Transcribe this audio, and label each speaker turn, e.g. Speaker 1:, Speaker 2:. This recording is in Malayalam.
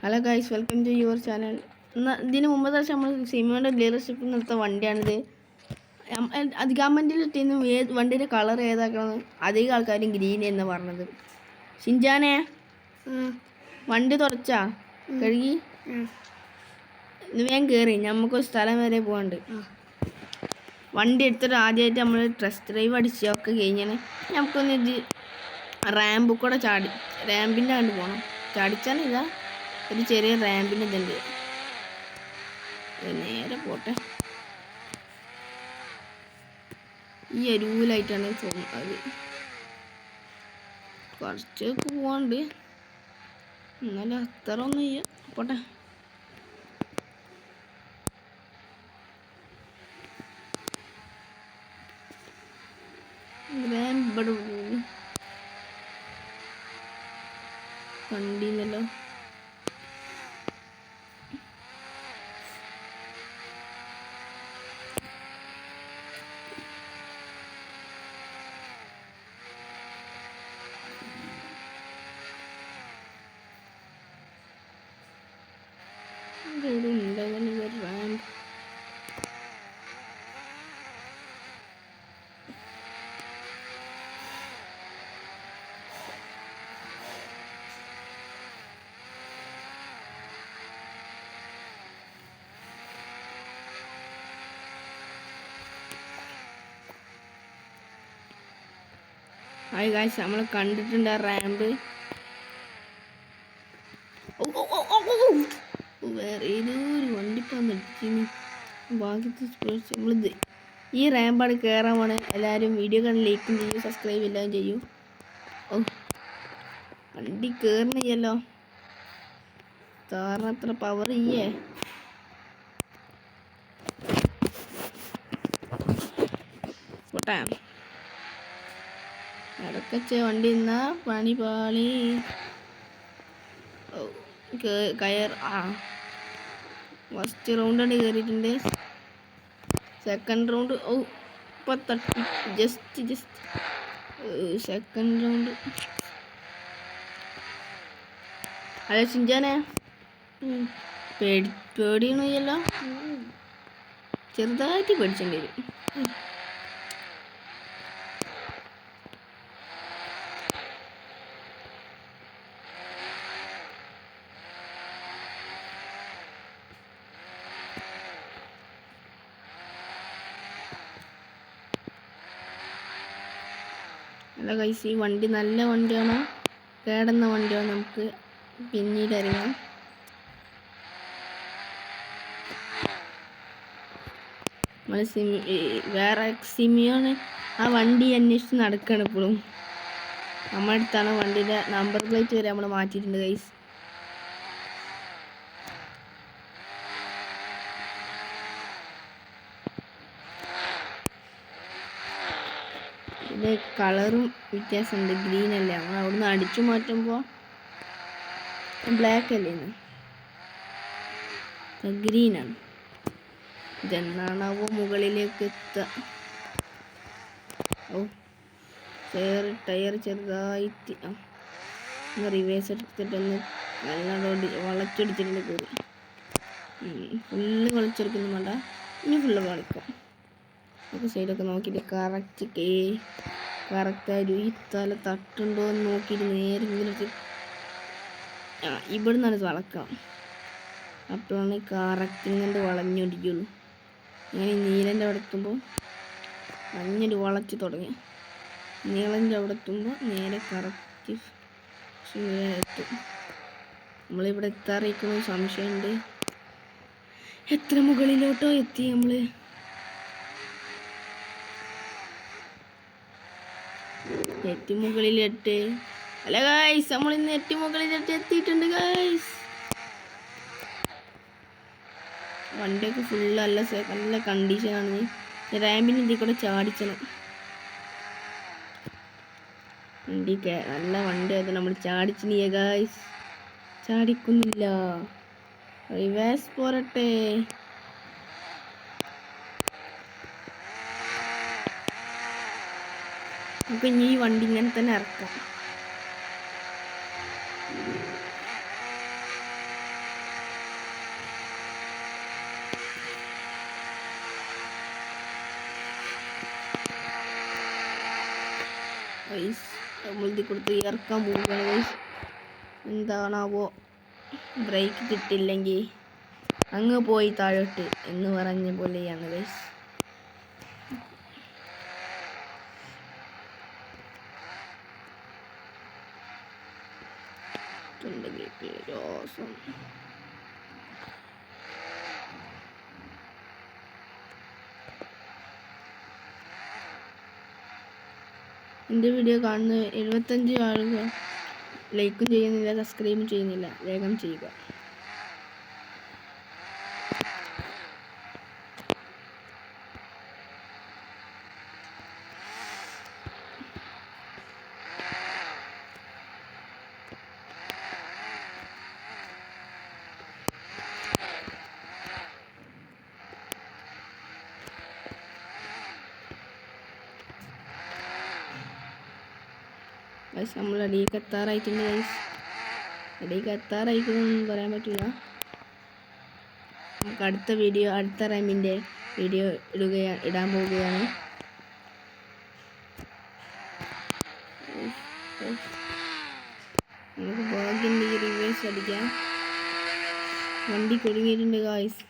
Speaker 1: Hello guys, welcome to your channel. ഇതിന് മുമ്പത്തെ വർഷം നമ്മൾ സിമിയോൻ്റെ ഡീലർഷിപ്പിൽ നിർത്ത വണ്ടിയാണിത്. അത് ഗവൺമെൻറ്റിൽ ഇട്ടിരുന്നു വണ്ടിയുടെ കളർ ഏതാക്കണം. അധികം ആൾക്കാരും ഗ്രീൻ എന്ന് പറഞ്ഞത്. ഷിൻജാനെ വണ്ടി തുറച്ചാ കഴുകി വേഗം കയറി. നമുക്കൊരു സ്ഥലം വരെ പോകാണ്ട്. വണ്ടി എടുത്തിട്ട് ആദ്യമായിട്ട് നമ്മൾ ടെസ്റ്റ് ഡ്രൈവ് അടിച്ചൊക്കെ കഴിഞ്ഞാൽ നമുക്കൊന്ന് ഇത് റാമ്പ് കൂടെ റാമ്പിൻ്റെ കണ്ട് പോകണം. ചാടിച്ചാൽ ഇതാ ഒരു ചെറിയ റാമ്പിൻ്റെ ഇതുണ്ട്. നേരെ പോട്ടെ. ഈ അരുവിലായിട്ടാണ് അത് കുറച്ചൊക്കെ പോകാണ്ട്. എന്നാലും അത്ര ഒന്നും ഇല്ല. പോട്ടെ. ഇവിടെ കണ്ടിന്നല്ലോ. റാമ്പ് ഹായ് ഗായ്സ്, നമ്മൾ കണ്ടിട്ടുണ്ട് ആ റാമ്പ്. വേറെ ഏതൊരു വണ്ടിപ്പാന്നിടിച്ചിന് ഭാഗ്യത്തിൽ നമ്മളിത് ഈ റാമ്പാണ് കയറാൻ പോണേ. എല്ലാവരും വീഡിയോ കണ്ട് ലൈക്കും ചെയ്യൂ, സബ്സ്ക്രൈബ് എല്ലാം ചെയ്യൂ. വണ്ടി കയറണില്ലല്ലോ. താറിനത്ര പവർ ഇല്ലേ? പോട്ടെ. ഇടക്കച്ച വണ്ടി എന്നാ പണി പാളി. ഫസ്റ്റ് റൗണ്ടാണ് കയറിയിട്ടുണ്ട്. സെക്കൻഡ് റൗണ്ട് ഇപ്പം തട്ടി ജസ്റ്റ് സെക്കൻഡ് റൗണ്ട്. അല്ല ഷിൻജാനെ, പേടിയൊന്നുമില്ലല്ലോ? ചെറുതായിട്ട് പേടിച്ചേണ്ടി വരും. അല്ല ഗൈസ്, ഈ വണ്ടി നല്ല വണ്ടിയാണോ കേടുന്ന വണ്ടിയാണോ നമുക്ക് പിന്നീട് അറിയാം. നമ്മൾ വേറെ സിമിയാണ് ആ വണ്ടി അന്വേഷിച്ച് നടക്കണം. ഇപ്പോഴും നമ്മുടെ അടുത്താണ്. വണ്ടിയുടെ നമ്പർ പ്ലേറ്റ് വരെ നമ്മൾ മാറ്റിയിട്ടുണ്ട് ഗൈസ്. ഇത് കളറും വ്യത്യാസമുണ്ട്. ഗ്രീൻ അല്ലേ, നമ്മൾ അവിടുന്ന് അടിച്ചു മാറ്റുമ്പോൾ ബ്ലാക്ക് അല്ലേ, ഗ്രീനാണ്. ഇതെന്നാണാവോ മുകളിലേക്ക് എത്തുക. ടയർ ചെറുതായിട്ട് ഒന്ന് റിവേഴ്സ് എടുത്തിട്ടൊന്ന് നല്ലോണം വളച്ചെടുത്തിട്ടുണ്ട്. കയറി ഫുള്ള് വളച്ചെടുക്കുന്നു വേണ്ട, ഇനി ഫുള്ള് കളിക്കാം. ഒക്കെ സൈഡൊക്കെ നോക്കിയിട്ട് കറക്റ്റായിട്ട് ഈ തല തട്ടുണ്ടോ എന്ന് നോക്കിയിട്ട് നേരെ ഇങ്ങനെ ഇവിടെ നിന്നാണ് വളക്കാം. അപ്പോഴാണ് കറക്റ്റ് ഇങ്ങോട്ട് വളഞ്ഞൊടിക്കുള്ളൂ. അങ്ങനെ നീലൻ്റെ അവിടെ എത്തുമ്പോൾ മഞ്ഞൊരു വളച്ച് തുടങ്ങി. നീളൻ്റെ അവിടെ എത്തുമ്പോൾ നേരെ കറക്റ്റ് എത്തും. നമ്മളിവിടെ എത്താറിയിക്കണ സംശയമുണ്ട്. എത്ര മുകളിലോട്ടോ എത്തി നമ്മൾ. മുകളിലെട്ട്. അല്ല ഗൈസ്, നമ്മൾ ഇന്ന് മുകളിലെട്ട് എത്തിയിട്ടുണ്ട് ഗൈസ്. വണ്ടിയൊക്കെ ഫുള്ള് നല്ല കണ്ടീഷനാണ്. റാമ്പിന് ഇതിൽ കൂടെ ചാടിച്ചണം. വണ്ടിക്ക് നല്ല വണ്ടി ആയത് നമ്മൾ ചാടിച്ചിനി ഗൈസ്. ചാടിക്കുന്നില്ല, റിവേഴ്സ് പോരട്ടെ. നമുക്ക് ഇനി ഈ വണ്ടി ഇങ്ങനെ തന്നെ ഇറക്കാം. ഗൈസ് മുഴുതി കൊടുത്ത് ഇറക്കാൻ പോവുകയാണ് ഗൈസ്. എന്താണാവോ, ബ്രേക്ക് കിട്ടില്ലെങ്കിൽ അങ്ങ് പോയി താഴോട്ട് എന്ന് പറഞ്ഞ പോലെയാണ് ഗൈസ്. എൻ്റെ വീഡിയോ കാണുന്ന 75 ആളുകൾ ലൈക്കും ചെയ്യുന്നില്ല, സബ്സ്ക്രൈബും ചെയ്യുന്നില്ല. വേഗം ചെയ്യുക. ഗൈസ് നമ്മൾ അടിയൊക്കെ എത്താറായിട്ടുണ്ട് ഗൈസ്. അടിയൊക്കെ എത്താറായിക്കുന്നൊന്നും പറയാൻ പറ്റില്ല. നമുക്ക് അടുത്ത റൈമിൻ്റെ വീഡിയോ ഇടാൻ പോവുകയാണ്. നമുക്ക് ഭാഗ്യമുണ്ടെങ്കിൽ റിവേഴ്സ് അടിക്കാം. വണ്ടി കുടുങ്ങിയിട്ടുണ്ട് ഗൈസ്.